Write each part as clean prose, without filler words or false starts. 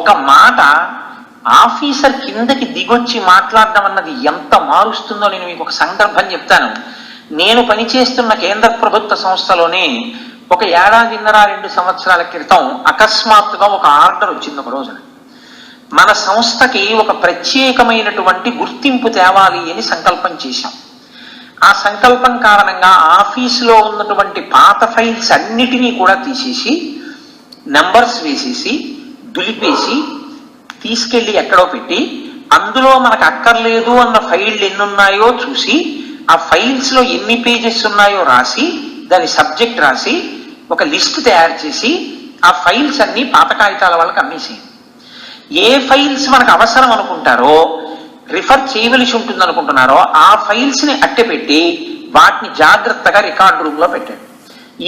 ఒక్క మాట ఆఫీసర్ కిందకి దిగొచ్చి మాట్లాడడం అన్నది ఎంత మారుస్తుందో నేను మీకు ఒక సందర్భం చెప్తాను. నేను పనిచేస్తున్న కేంద్ర ప్రభుత్వ సంస్థలోనే ఒక 1.5–2 సంవత్సరాల క్రితం అకస్మాత్తుగా ఒక ఆర్డర్ వచ్చింది. ఒక రోజున మన సంస్థకి ఒక ప్రత్యేకమైనటువంటి గుర్తింపు తేవాలి అని సంకల్పం చేశాం. ఆ సంకల్పం కారణంగా ఆఫీసులో ఉన్నటువంటి పాత ఫైల్స్ అన్నిటినీ కూడా తీసేసి నంబర్స్ వేసేసి దులిపేసి తీసుకెళ్లి ఎక్కడో పెట్టి అందులో మనకు అక్కర్లేదు అన్న ఫైళ్ళు ఎన్ని ఉన్నాయో చూసి ఆ ఫైల్స్ లో ఎన్ని పేజెస్ ఉన్నాయో రాసి దాని సబ్జెక్ట్ రాసి ఒక లిస్ట్ తయారు చేసి ఆ ఫైల్స్ అన్ని పాత కాగితాల వాళ్ళకి అమ్మేసి ఏ ఫైల్స్ మనకు అవసరం అనుకుంటారో రిఫర్ చేయవలసి ఉంటుంది అనుకుంటున్నారో ఆ ఫైల్స్ ని అట్టెపెట్టి వాటిని జాగ్రత్తగా రికార్డు రూమ్ లో పెట్టండి.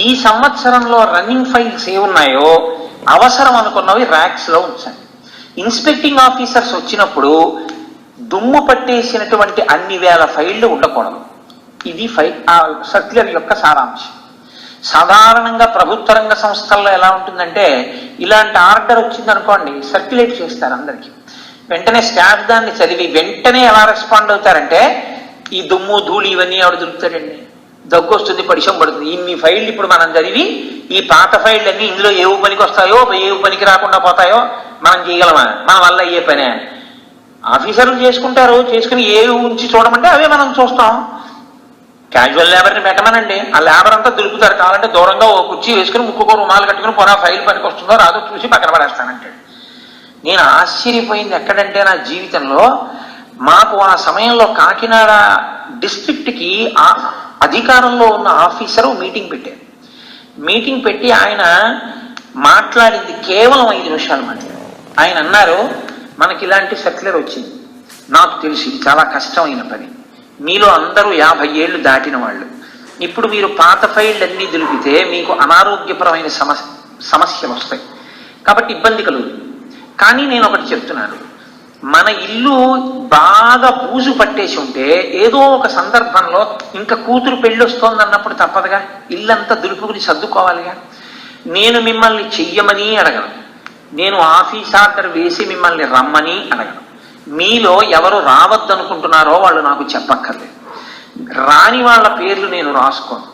ఈ సంవత్సరంలో రన్నింగ్ ఫైల్స్ ఏ ఉన్నాయో అవసరం అనుకున్నవి ర్యాక్స్ లో ఉంచండి. ఇన్స్పెక్టింగ్ ఆఫీసర్స్ వచ్చినప్పుడు దుమ్ము పట్టేసినటువంటి అన్ని వేల ఫైళ్లు ఉండకూడదు. ఇది సర్క్యులర్ యొక్క సారాంశం. సాధారణంగా ప్రభుత్వ రంగ సంస్థల్లో ఎలా ఉంటుందంటే ఇలాంటి ఆర్డర్ వచ్చిందనుకోండి సర్క్యులేట్ చేస్తారు అందరికీ. వెంటనే స్టాఫ్ దాన్ని చదివి వెంటనే ఎలా రెస్పాండ్ అవుతారంటే ఈ దుమ్ము ధూళి ఇవన్నీ ఎవడు దొరుకుతాడండి, దగ్గు వస్తుంది, పరిచయం పడుతుంది, ఇన్ని ఫైళ్ళు ఇప్పుడు మనం చదివి ఈ పాత ఫైళ్ళు అన్ని ఇందులో ఏవు పనికి వస్తాయో ఏవు పనికి రాకుండా పోతాయో మనం చేయగలమా, మన వల్ల అయ్యే పనే. ఆఫీసర్లు చేసుకుంటారు, చేసుకుని ఏ ఉంచి చూడమంటే అవే మనం చూస్తాం. క్యాజువల్ లేబర్ని పెట్టమనండి, ఆ లేబర్ అంతా దులుపుతారు. కావాలంటే దూరంగా ఓ కుర్చీ వేసుకుని ముక్కుకో రుమాలు కట్టుకుని పొరా ఫైల్ పనికి వస్తుందో రాదో చూసి పక్కన పడేస్తానంటాడు. నేను ఆశ్చర్యపోయింది ఎక్కడంటే నా జీవితంలో మాకు ఆ సమయంలో కాకినాడ డిస్ట్రిక్ట్కి అధికారంలో ఉన్న ఆఫీసరు మీటింగ్ పెట్టారు. మీటింగ్ పెట్టి ఆయన మాట్లాడింది కేవలం 5 నిమిషాలు మాట. ఆయన అన్నారు, మనకి ఇలాంటి సర్క్యులర్ వచ్చింది, నాకు తెలిసి ఇది చాలా కష్టమైన పని, మీలో అందరూ 50 ఏళ్ళు దాటిన వాళ్ళు, ఇప్పుడు మీరు పాత ఫైళ్ళు అన్నీ దులిపితే మీకు అనారోగ్యపరమైన సమస్యలు వస్తాయి, కాబట్టి ఇబ్బంది కలుగుతుంది. కానీ నేను ఒకటి చెప్తున్నాను, మన ఇల్లు బాగా బూజు పట్టేసి ఉంటే ఏదో ఒక సందర్భంలో ఇంకా కూతురు పెళ్ళి వస్తోంది అన్నప్పుడు తప్పదుగా ఇల్లంతా దులుపుకుని సర్దుకోవాలిగా. నేను మిమ్మల్ని చెయ్యమని అడగను, నేను ఆఫీస్ ఆర్డర్ వేసి మిమ్మల్ని రమ్మని అడగను. మీలో ఎవరు రావద్దనుకుంటున్నారో వాళ్ళు నాకు చెప్పక్కర్లేదు. రాని వాళ్ళ పేర్లు నేను రాసుకోను,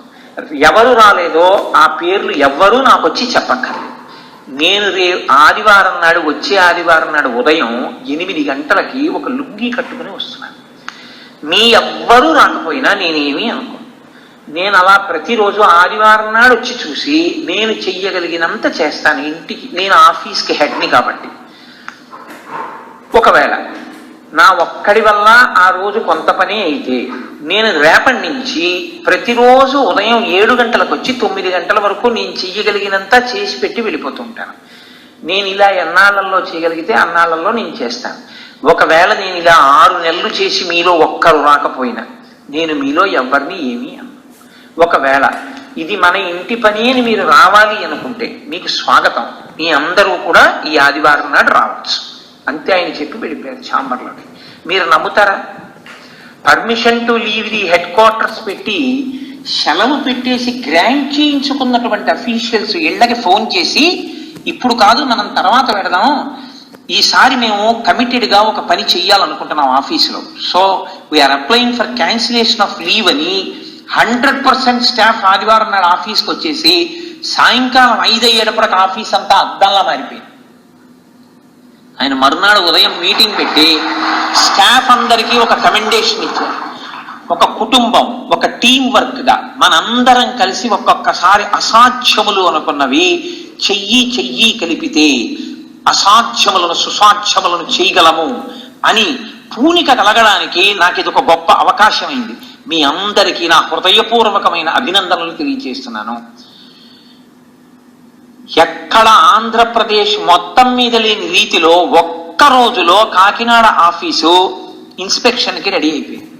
ఎవరు రాలేదో ఆ పేర్లు ఎవ్వరూ నాకు వచ్చి చెప్పక్కర్లేదు. నేను ఆదివారం నాడు, వచ్చే ఆదివారం నాడు ఉదయం 8 గంటలకి ఒక లుంగీ కట్టుకుని వస్తున్నాను. మీ ఎవ్వరూ రాకపోయినా నేనేమీ అనుకోను. నేను అలా ప్రతిరోజు ఆదివారం నాడు వచ్చి చూసి నేను చెయ్యగలిగినంత చేస్తాను. ఇంటికి నేను ఆఫీస్కి హెడ్ని కాబట్టి ఒకవేళ నా ఒక్కడి వల్ల ఆ రోజు కొంత పని అయితే నేను రేపటి నుంచి ప్రతిరోజు ఉదయం 7 గంటలకు వచ్చి 9 గంటల వరకు నేను చెయ్యగలిగినంత చేసి పెట్టి వెళ్ళిపోతూ ఉంటాను. నేను ఇలా ఎన్నాళ్లలో చేయగలిగితే అన్నాళ్లలో నేను చేస్తాను. ఒకవేళ నేను ఇలా 6 నెలలు చేసి మీలో ఒక్కరు రాకపోయినా నేను మీలో ఎవరిని ఏమీ అన్నా. ఒకవేళ ఇది మన ఇంటి పని అని మీరు రావాలి అనుకుంటే మీకు స్వాగతం, మీ అందరూ కూడా ఈ ఆదివారం నాడు రావచ్చు అంతే ఆయన చెప్పి వెళ్ళిపోయారు ఛాంబర్లోకి. మీరు నమ్ముతారా? Permission to leave the head quarters పెట్టి సెలవు పెట్టేసి గ్రాంట్ చేయించుకున్నటువంటి అఫీషియల్స్ ఇళ్ళకి ఫోన్ చేసి ఇప్పుడు కాదు మనం తర్వాత పెడదాం, ఈసారి మేము కమిటెడ్గా ఒక పని చెయ్యాలనుకుంటున్నాం ఆఫీసులో, so we are applying for cancellation of leave అని 100% స్టాఫ్ ఆదివారం నాడు ఆఫీస్కి వచ్చేసి సాయంకాలం 5 అయ్యేటప్పటికి ఆఫీస్ అంతా అద్దంలా మారిపోయింది. ఆయన మరునాడు ఉదయం మీటింగ్ పెట్టి స్టాఫ్ అందరికీ ఒక కమెండేషన్ ఇచ్చారు. ఒక కుటుంబం, ఒక టీం వర్క్గా మనందరం కలిసి ఒక్కొక్కసారి అసాధ్యములు అనుకున్నవి చెయ్యి కలిపితే అసాధ్యములను సుసాధ్యములను చేయగలము అని పూనిక కలగడానికి నాకు ఇది ఒక గొప్ప అవకాశం అయింది. మీ అందరికీ నా హృదయపూర్వకమైన అభినందనలు తెలియజేస్తున్నాను. ఎక్కడ ఆంధ్రప్రదేశ్ మొత్తం మీద లేని రీతిలో ఒక్క రోజులో కాకినాడ ఆఫీసు ఇన్స్పెక్షన్కి రెడీ అయిపోయింది.